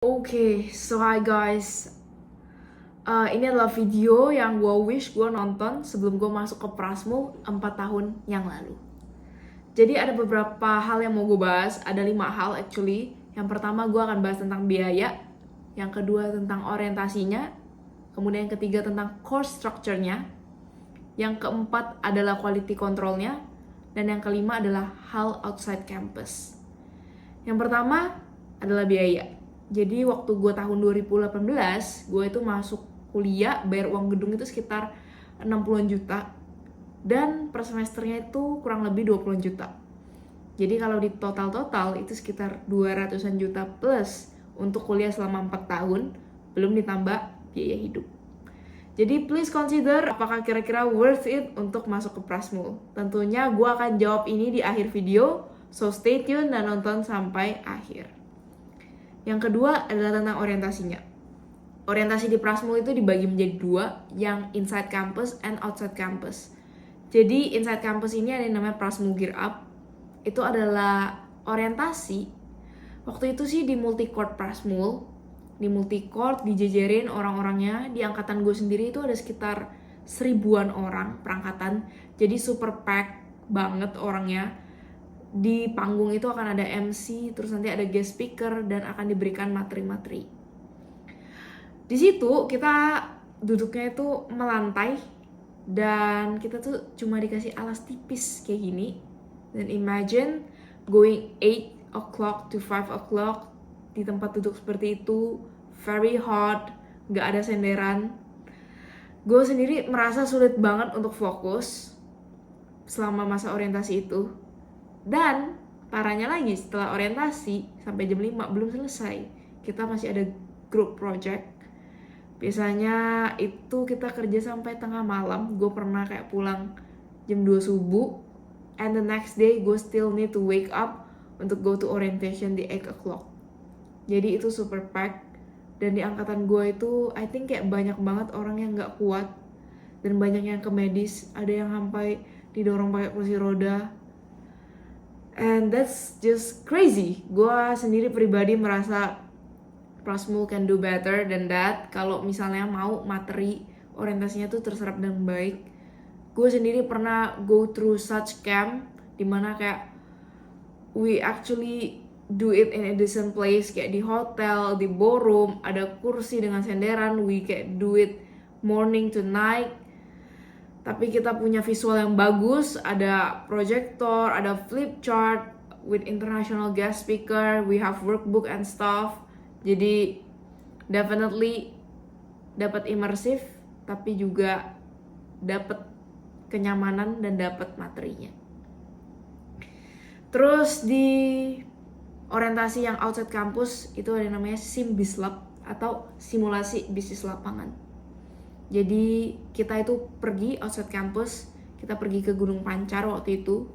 So hi guys. Ini adalah video yang gue wish gue nonton sebelum gue masuk ke Prasmul 4 tahun yang lalu. Jadi ada beberapa hal yang mau gue bahas, ada 5 hal actually. Yang pertama gue akan bahas tentang biaya, yang kedua tentang orientasinya, kemudian yang ketiga tentang course structure-nya, yang keempat adalah quality control-nya, dan yang kelima adalah hal outside campus. Yang pertama adalah biaya. Jadi waktu gue tahun 2018, gue itu masuk kuliah, bayar uang gedung itu sekitar 60-an juta. Dan per semesternya itu kurang lebih 20 juta. Jadi kalau di total itu sekitar 200-an juta plus untuk kuliah selama 4 tahun, belum ditambah biaya hidup. Jadi please consider apakah kira-kira worth it untuk masuk ke Prasmul. Tentunya gue akan jawab ini di akhir video, so stay tune dan nonton sampai akhir. Yang kedua adalah tentang orientasinya. Orientasi di Prasmul itu dibagi menjadi dua, yang inside campus and outside campus. Jadi inside campus ini ada yang namanya Prasmul Gear Up. Itu adalah orientasi. Waktu itu sih di multi-court Prasmul. Di multi-court dijejerin orang-orangnya. Di angkatan gue sendiri itu ada sekitar 1000-an orang perangkatan. Jadi super pack banget orangnya. Di panggung itu akan ada MC, terus nanti ada guest speaker, dan akan diberikan materi-materi. Di situ kita duduknya itu melantai, dan kita tuh cuma dikasih alas tipis kayak gini. Dan imagine going 8 o'clock to 5 o'clock di tempat duduk seperti itu, very hot, gak ada senderan. Gue sendiri merasa sulit banget untuk fokus selama masa orientasi itu. Dan parahnya lagi, setelah orientasi sampai jam 5 belum selesai, kita masih ada group project. Biasanya itu kita kerja sampai tengah malam. Gue pernah kayak pulang jam 2 subuh, and the next day gue still need to wake up untuk go to orientation di 8 o'clock. Jadi itu super pack. Dan di angkatan gue itu I think kayak banyak banget orang yang gak kuat, dan banyak yang ke medis. Ada yang sampai didorong pakai kursi roda. And that's just crazy. Gue sendiri pribadi merasa Prasmul can do better than that. Kalau misalnya mau materi orientasinya tuh terserap dengan baik. Gue sendiri pernah go through such camp, dimana kayak we actually do it in a decent place, kayak di hotel, di ballroom, ada kursi dengan senderan. We kayak do it morning to night. Tapi kita punya visual yang bagus, ada projector, ada flip chart with international guest speaker, we have workbook and stuff. Jadi definitely dapat imersif, tapi juga dapat kenyamanan dan dapat materinya. Terus di orientasi yang outside campus itu ada yang namanya Sim Bislab atau simulasi bisnis lapangan. Jadi kita itu pergi outside campus, kita pergi ke Gunung Pancar waktu itu.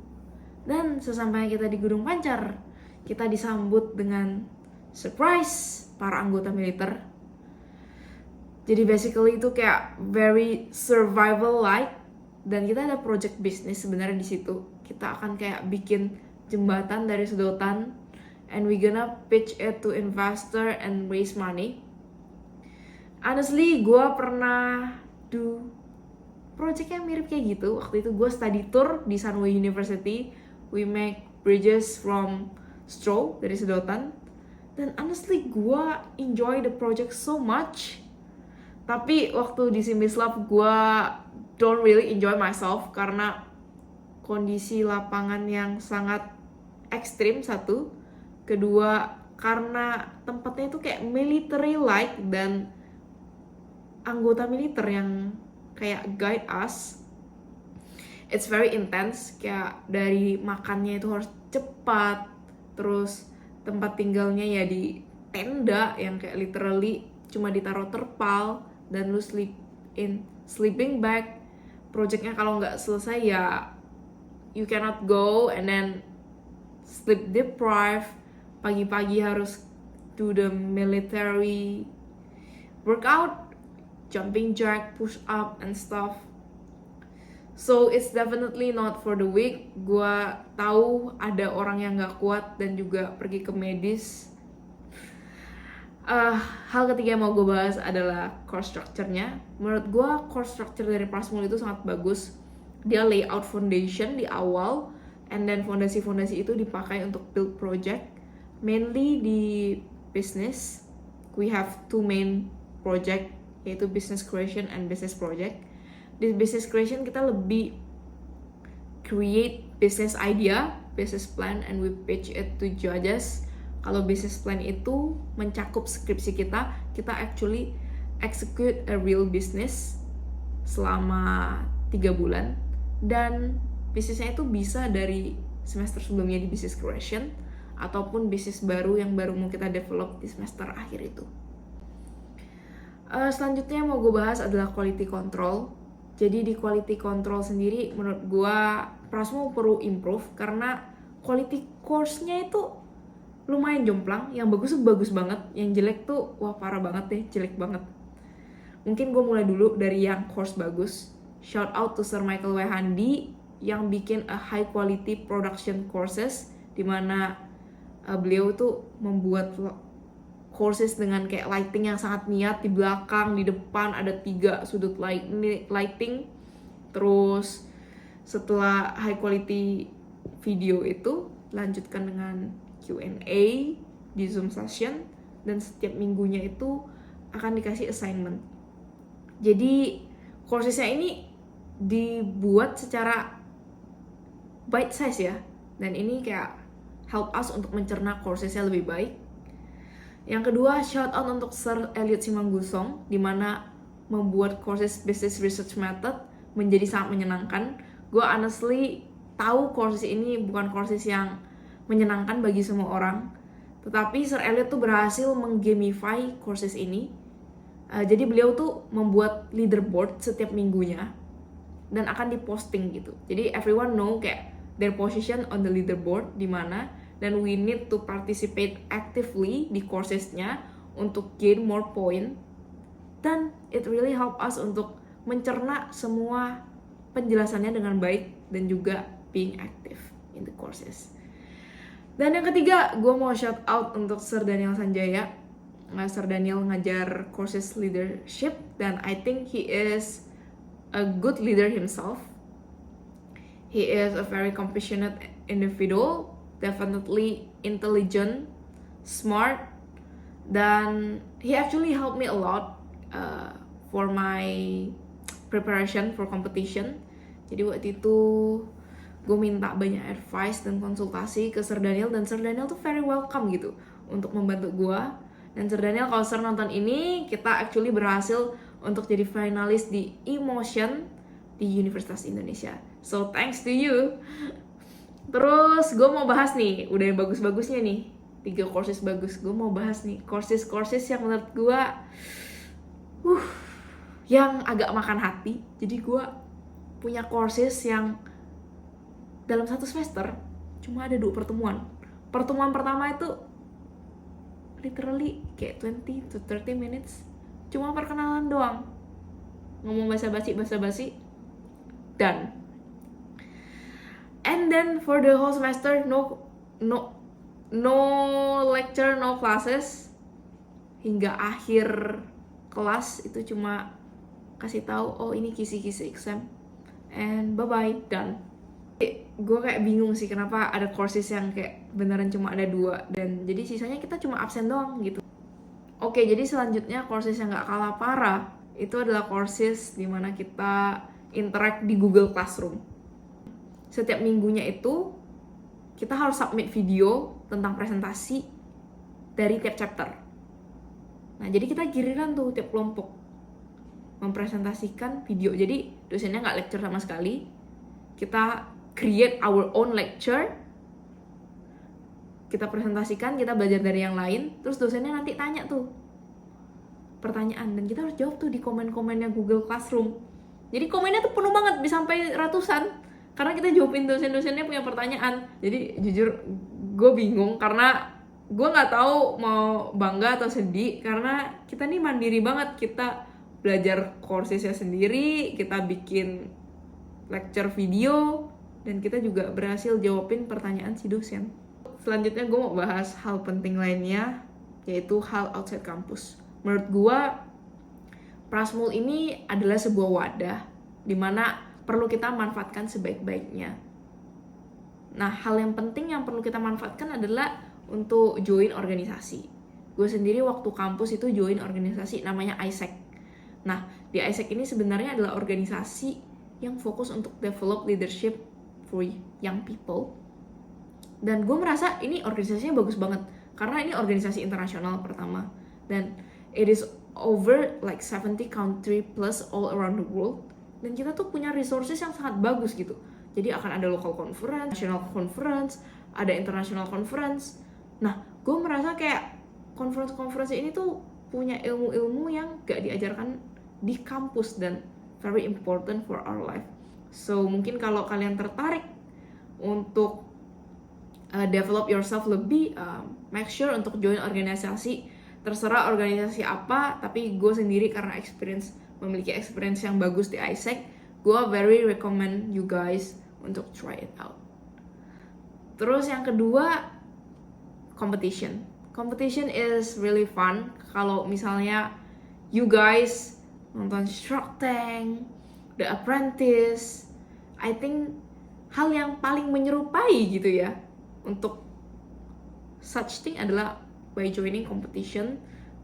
Dan sesampainya kita di Gunung Pancar, kita disambut dengan surprise para anggota militer. Jadi basically itu kayak very survival like, dan kita ada project bisnis sebenarnya di situ. Kita akan kayak bikin jembatan dari sedotan, and we gonna pitch it to investor and raise money. Honestly, gue pernah do project yang mirip kayak gitu. Waktu itu gue study tour di Sunway University. We make bridges from straw, dari sedotan. Dan honestly, gue enjoy the project so much. Tapi waktu di Simbislab, gue don't really enjoy myself karena kondisi lapangan yang sangat ekstrim, satu. Kedua, karena tempatnya itu kayak military-like, dan anggota militer yang kayak guide us. It's very intense, kayak dari makannya itu harus cepat, terus tempat tinggalnya ya di tenda yang kayak literally cuma ditaruh terpal, dan lu sleep in sleeping bag. Projectnya kalau nggak selesai ya you cannot go, and then sleep deprived. Pagi-pagi harus do the military workout, jumping jack, push up and stuff. So it's definitely not for the weak. Gua tahu ada orang yang gak kuat dan juga pergi ke medis. Hal ketiga yang mau gue bahas adalah course structure-nya. Menurut gue course structure dari Prasmul itu sangat bagus. Dia layout foundation di awal, and then fondasi-fondasi itu dipakai untuk build project. Mainly di business, we have two main project, yaitu business creation and business project. Di business creation kita lebih create business idea, business plan, and we pitch it to judges. Kalau business plan itu mencakup skripsi kita actually execute a real business selama 3 bulan, dan bisnisnya itu bisa dari semester sebelumnya di business creation ataupun bisnis baru yang baru mau kita develop di semester akhir itu. Selanjutnya yang mau gue bahas adalah quality control. Jadi di quality control sendiri menurut gue Prasmul perlu improve karena quality course-nya itu lumayan jomplang. Yang bagus tuh bagus banget, yang jelek tuh wah parah banget deh, jelek banget. Mungkin gue mulai dulu dari yang course bagus. Shout out to Sir Michael W. Handi yang bikin a high quality production courses, dimana beliau tuh membuat courses dengan kayak lighting yang sangat niat. Di belakang, di depan ada 3 sudut lighting. Terus setelah high quality video itu lanjutkan dengan Q&A di Zoom session, dan setiap minggunya itu akan dikasih assignment. Jadi coursesnya ini dibuat secara bite size ya, dan ini kayak help us untuk mencerna coursesnya lebih baik. Yang kedua, shout out untuk Sir Elliot Simanggusong, dimana membuat courses business research method menjadi sangat menyenangkan. Gue honestly tahu courses ini bukan courses yang menyenangkan bagi semua orang, tetapi Sir Elliot tuh berhasil menggamify courses ini. Jadi beliau tuh membuat leaderboard setiap minggunya dan akan diposting gitu. Jadi everyone know kayak their position on the leaderboard di mana, dan we need to participate actively di coursesnya untuk gain more point. Dan it really help us untuk mencerna semua penjelasannya dengan baik dan juga being active in the courses. Dan yang ketiga, gue mau shout out untuk Sir Daniel Sanjaya. Sir Daniel ngajar courses leadership, dan I think he is a good leader himself. He is a very compassionate individual, definitely intelligent, smart, dan he actually helped me a lot for my preparation for competition. Jadi waktu itu gue minta banyak advice dan konsultasi ke Sir Daniel, dan Sir Daniel tuh very welcome gitu untuk membantu gue. Dan Sir Daniel, kalau Sir nonton ini, kita actually berhasil untuk jadi finalis di Emotion di Universitas Indonesia. So thanks to you. Terus gue mau bahas nih, udah yang bagus-bagusnya nih, 3 courses bagus. Gue mau bahas nih courses yang menurut gue yang agak makan hati. Jadi gue punya courses yang dalam 1 semester cuma ada 2 pertemuan. Pertemuan pertama itu literally kayak 20 to 30 minutes, cuma perkenalan doang, ngomong basa-basi dan and then for the whole semester no lecture, no classes, hingga akhir kelas itu cuma kasih tahu oh ini kisi-kisi exam and bye bye, done. Gue kayak bingung sih kenapa ada courses yang kayak beneran cuma ada 2, dan jadi sisanya kita cuma absen doang gitu. Oke, jadi selanjutnya courses yang gak kalah parah itu adalah courses dimana kita interact di Google Classroom. Setiap minggunya itu kita harus submit video tentang presentasi dari tiap chapter. Nah, jadi kita giliran tuh tiap kelompok mempresentasikan video. Jadi dosennya gak lecture sama sekali, kita create our own lecture, kita presentasikan, kita belajar dari yang lain, terus dosennya nanti tanya tuh pertanyaan, dan kita harus jawab tuh di komen-komennya Google Classroom. Jadi komennya tuh penuh banget, bisa sampai ratusan, karena kita jawabin dosen-dosennya punya pertanyaan. Jadi jujur gue bingung, karena gue nggak tahu mau bangga atau sedih, karena kita nih mandiri banget, kita belajar coursesnya sendiri, kita bikin lecture video, dan kita juga berhasil jawabin pertanyaan si dosen. Selanjutnya gue mau bahas hal penting lainnya. yaitu hal outside kampus. Menurut gue, Prasmul ini adalah sebuah wadah dimana perlu kita manfaatkan sebaik-baiknya. Nah, hal yang penting yang perlu kita manfaatkan adalah untuk join organisasi. Gue sendiri waktu kampus itu join organisasi namanya ISEC. Nah, di ISEC ini sebenarnya adalah organisasi yang fokus untuk develop leadership for young people. Dan gue merasa ini organisasinya bagus banget, karena ini organisasi internasional pertama. Dan it is over like 70 country plus all around the world. Dan kita tuh punya resources yang sangat bagus gitu. Jadi akan ada local conference, national conference, ada international conference. Nah, gue merasa kayak conference ini tuh punya ilmu-ilmu yang gak diajarkan di kampus dan very important for our life. So, mungkin kalau kalian tertarik untuk develop yourself lebih, make sure untuk join organisasi. Terserah organisasi apa, tapi gue sendiri karena memiliki experience yang bagus di ISEC, gue very recommend you guys untuk try it out. Terus yang kedua, competition. Competition is really fun. Kalau misalnya you guys nonton Shark Tank, The Apprentice, I think hal yang paling menyerupai gitu ya untuk such thing adalah by joining competition.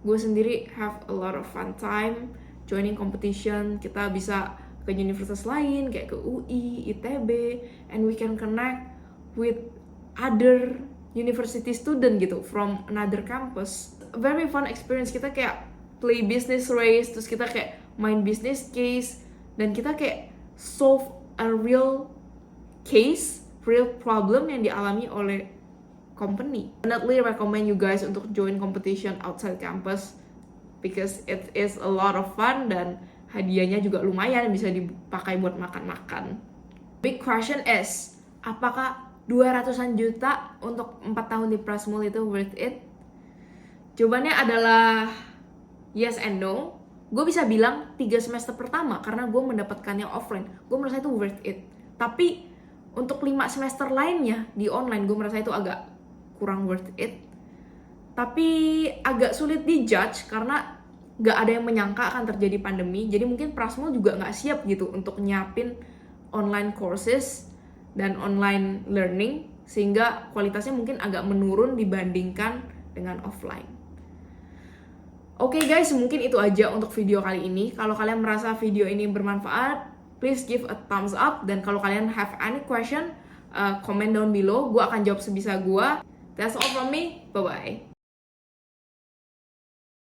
Gue sendiri have a lot of fun time joining competition. Kita bisa ke universitas lain kayak ke UI, ITB, and we can connect with other university student gitu from another campus. Very fun experience. Kita kayak play business race, terus kita kayak main business case, dan kita kayak solve a real case, real problem yang dialami oleh company. Definitely recommend you guys untuk join competition outside campus because it is a lot of fun dan hadiahnya juga lumayan, bisa dipakai buat makan-makan. Big question is, apakah 200-an juta untuk 4 tahun di Prasmul itu worth it? Jawabannya adalah yes and no. Gue bisa bilang 3 semester pertama karena gue mendapatkannya offline, gue merasa itu worth it. Tapi untuk 5 semester lainnya di online, gue merasa itu agak kurang worth it. Tapi agak sulit dijudge karena gak ada yang menyangka akan terjadi pandemi. Jadi mungkin Prasmul juga gak siap gitu untuk nyiapin online courses dan online learning, sehingga kualitasnya mungkin agak menurun dibandingkan dengan offline. Oke guys, mungkin itu aja untuk video kali ini. Kalau kalian merasa video ini bermanfaat, please give a thumbs up. Dan kalau kalian have any question, comment down below. Gue akan jawab sebisa gue. That's all from me. Bye-bye.